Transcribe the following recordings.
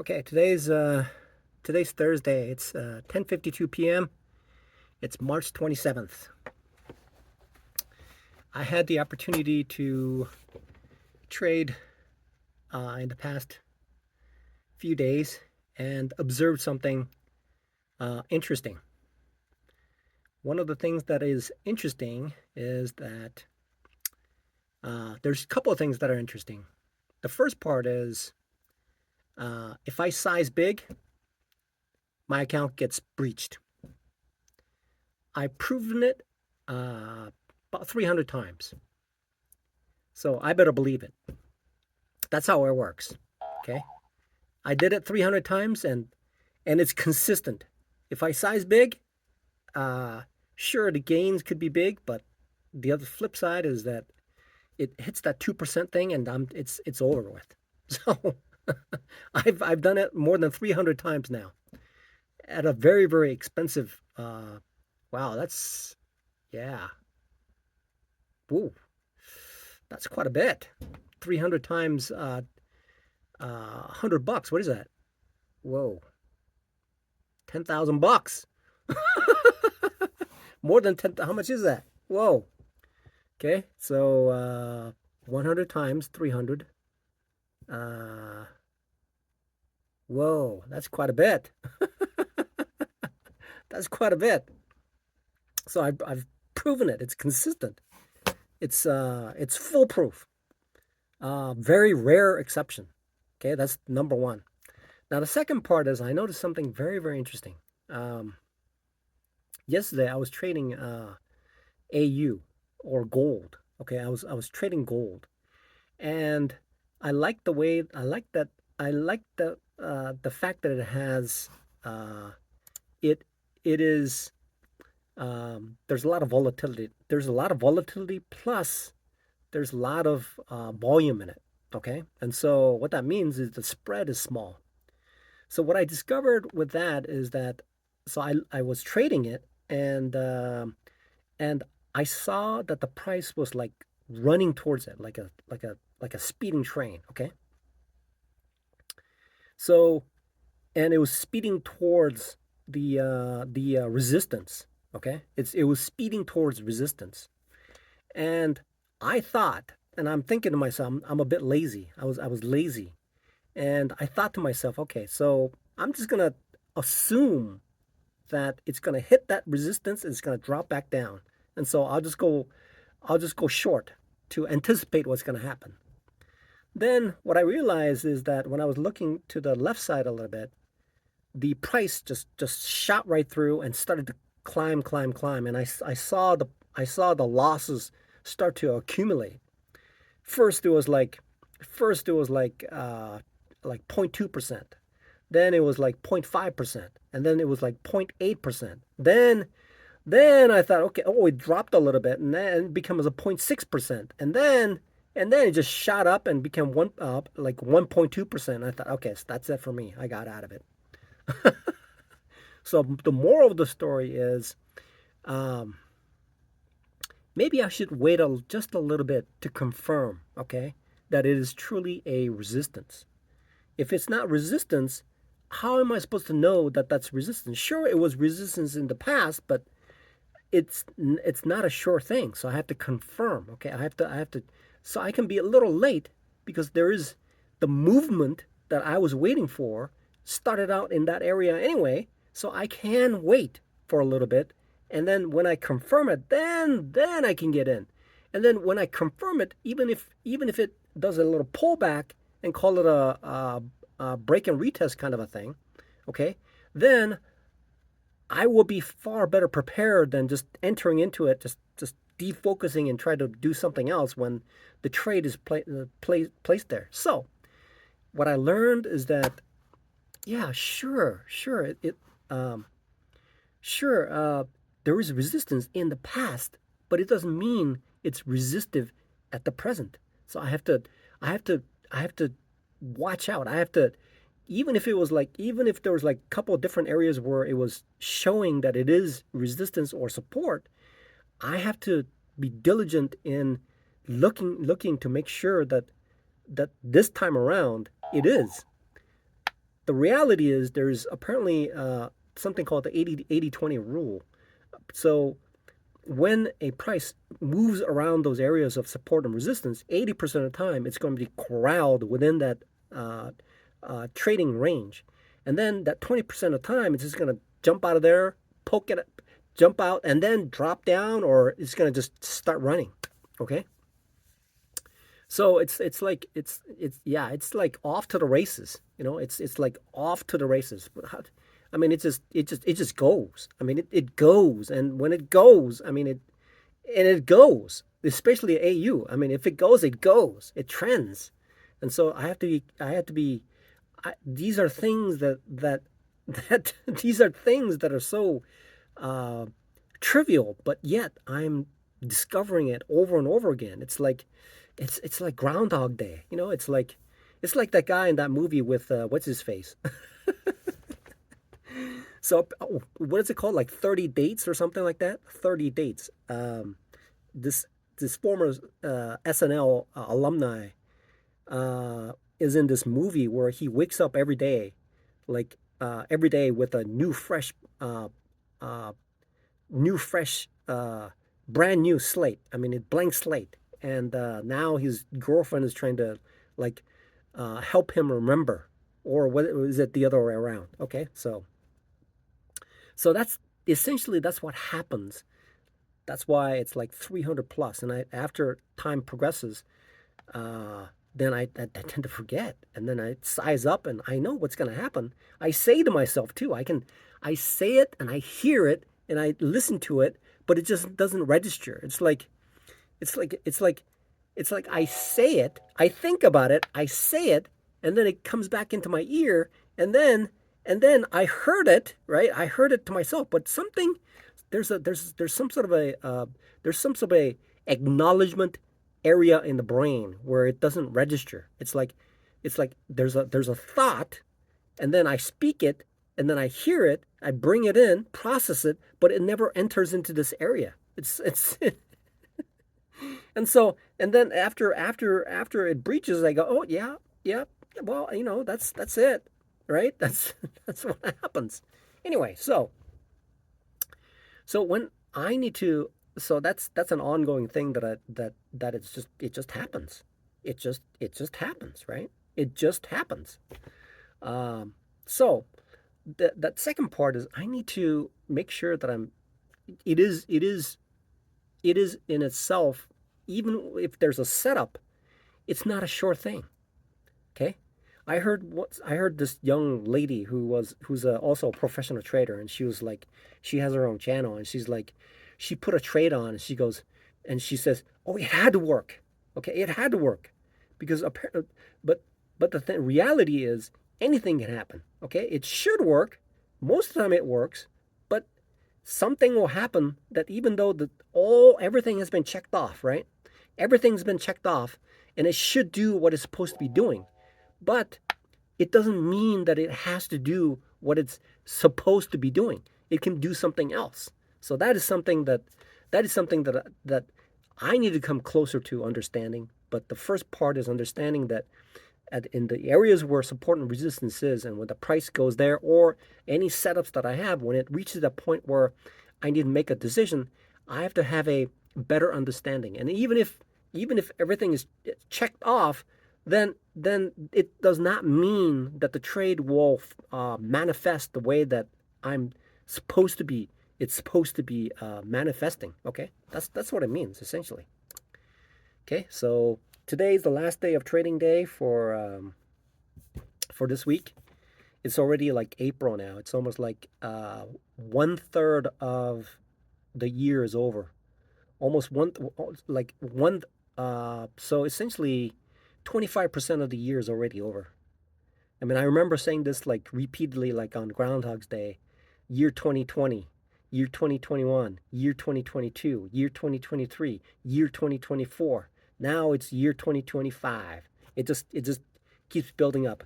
Okay, today's Thursday. It's 10:52 p.m. It's March 27th. I had the opportunity to trade in the past few days and observed something interesting. One of the things that is interesting is that there's a couple of things that are interesting. The first part is if I size big, my account gets breached. I've proven it about 300 times. So I better believe it. That's how it works. Okay. I did it 300 times and it's consistent. If I size big, uh, sure, the gains could be big, but the other flip side is that it hits that 2% thing and it's over with. So I've done it more than 300 times now at a very, very expensive, wow, that's, yeah. Woo, that's quite a bit. 300 times 100 bucks. What is that? Whoa. 10,000 bucks. More than 10. How much is that? Whoa. Okay. So 100 times 300. Uh, whoa. That's quite a bit. That's quite a bit. So I've proven it. It's consistent. It's foolproof. Very rare exception. Okay. That's number one. Now, the second part is I noticed something very, very interesting. Um, Yesterday, I was trading AU or gold. Okay, I was trading gold, and I like that I like the fact that it has uh, it it is there's a lot of volatility. There's a lot of volatility plus there's a lot of volume in it. Okay, and so what that means is the spread is small. So what I discovered with that is that I was trading it and I saw that the price was like running towards it like a speeding train, okay? So and it was speeding towards the resistance, okay? It was speeding towards resistance. And I thought and I'm thinking to myself I'm a bit lazy. I was lazy. And I thought to myself, okay, so I'm just going to assume that it's going to hit that resistance and it's going to drop back down. And so I'll just go short to anticipate what's going to happen. Then what I realized is that when I was looking to the left side a little bit, the price just shot right through and started to climb, climb, climb, and I saw the losses start to accumulate. First it was like first it was like 0.2%. Then it was like 0.5%, and then it was like 0.8%. Then I thought, okay, oh, it dropped a little bit, and then it becomes a 0.6%, and then it just shot up and became like 1.2%. I thought, okay, so that's it for me. I got out of it. So the moral of the story is, um, maybe I should wait just a little bit to confirm, okay, that it is truly a resistance. If it's not resistance, how am I supposed to know that that's resistance? Sure, it was resistance in the past, but it's not a sure thing. So I have to confirm. Okay, I have to. So I can be a little late because there is the movement that I was waiting for started out in that area anyway. So I can wait for a little bit, and then when I confirm it, then I can get in. And then when I confirm it, even if it does a little pullback and call it a break and retest kind of a thing, okay, then I will be far better prepared than just entering into it, just defocusing and try to do something else when the trade is placed there. So what I learned is that, yeah, sure, um, sure, there is resistance in the past, but it doesn't mean it's resistive at the present. So I have to, I have to watch out. I have to, even if there was like a couple of different areas where it was showing that it is resistance or support, I have to be diligent in looking to make sure that this time around it is. the reality is there's apparently something called the 80-20 rule. So when a price moves around those areas of support and resistance, 80% of the time it's going to be corralled within that uh, trading range. And then that 20% of the time it's just going to jump out of there, poke it, jump out, and then drop down, or it's going to just start running. Okay? So it's like it's yeah, it's like off to the races. It's like off to the races. I mean, it just goes. I mean, it goes, and when it goes, I mean it goes. Especially AU. I mean, if it goes, it goes. It trends, and so I have to be. These are things that these are things that are so uh, trivial, but yet I'm discovering it over and over again. It's like Groundhog Day. It's like that guy in that movie with what's his face. So what is it called? Like 30 dates or something like that. 30 dates. This this former SNL alumni is in this movie where he wakes up every day, like every day with a uh, uh, new fresh, brand new slate. I mean, a blank slate. And now his girlfriend is trying to like help him remember, or what is it the other way around? Okay, so that's essentially that's what happens. That's why it's like 300 plus, and after time progresses, uh, then I tend to forget, and then I size up, and I know what's going to happen. I say to myself too. I say it, and I hear it, and I listen to it, but it just doesn't register. It's like it's like it's like I say it, I think about it, I say it, and then it comes back into my ear, and then I heard it, right? I heard it to myself, but something there's some sort of a acknowledgement area in the brain where it doesn't register. It's like there's a thought, and then I speak it, and then I hear it, I bring it in, process it, but it never enters into this area. It's and then after it breaches, I go, oh yeah, yeah. Well, that's it, right? That's what happens. Anyway, so when I need to, so that's an ongoing thing that it just happens. It just happens, right? It just happens. Um, so that second part is I need to make sure that I'm. It is in itself, even if there's a setup, it's not a sure thing. Okay. I heard this young lady who's also a professional trader, and she was like, she has her own channel, and she's like, she put a trade on, and she goes, and she says, oh, it had to work. Okay, it had to work, because apparently, but the reality is anything can happen. Okay, it should work. Most of the time it works, but something will happen that even though everything has been checked off, right? Everything's been checked off, and it should do what it's supposed to be doing, but it doesn't mean that it has to do what it's supposed to be doing. It can do something else. So that is something that I need to come closer to understanding. But the first part is understanding that in the areas where support and resistance is, and when the price goes there, or any setups that I have, when it reaches a point where I need to make a decision, I have to have a better understanding. And even if everything is checked off, then it does not mean that the trade will manifest the way that I'm supposed to be. It's supposed to be manifesting. Okay, that's what it means essentially. Okay, so today is the last day of trading day for this week. It's already like April now. It's almost like 1/3 of the year is over. Almost one, like one. So essentially, 25% of the year is already over. I mean, I remember saying this like repeatedly, like on Groundhog's Day, year 2020, year 2021, year 2022, year 2023, year 2024. Now it's year 2025. It just keeps building up.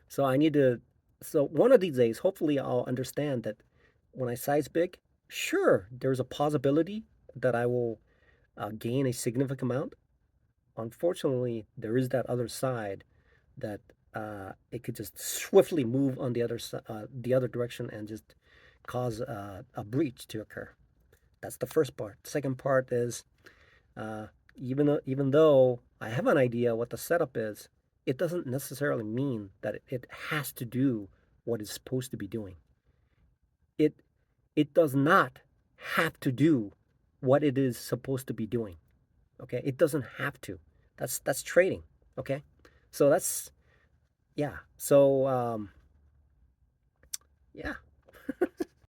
So I need to. So one of these days, hopefully, I'll understand that when I size big, sure, there's a possibility that I will gain a significant amount. Unfortunately, there is that other side that it could just swiftly move on the other direction and just cause a breach to occur. That's the first part. Second part is uh, even though I have an idea what the setup is, it doesn't necessarily mean that it has to do what it's supposed to be doing. It it does not have to do what it is supposed to be doing. Okay, it doesn't have to. That's trading. Okay, so that's yeah. So yeah.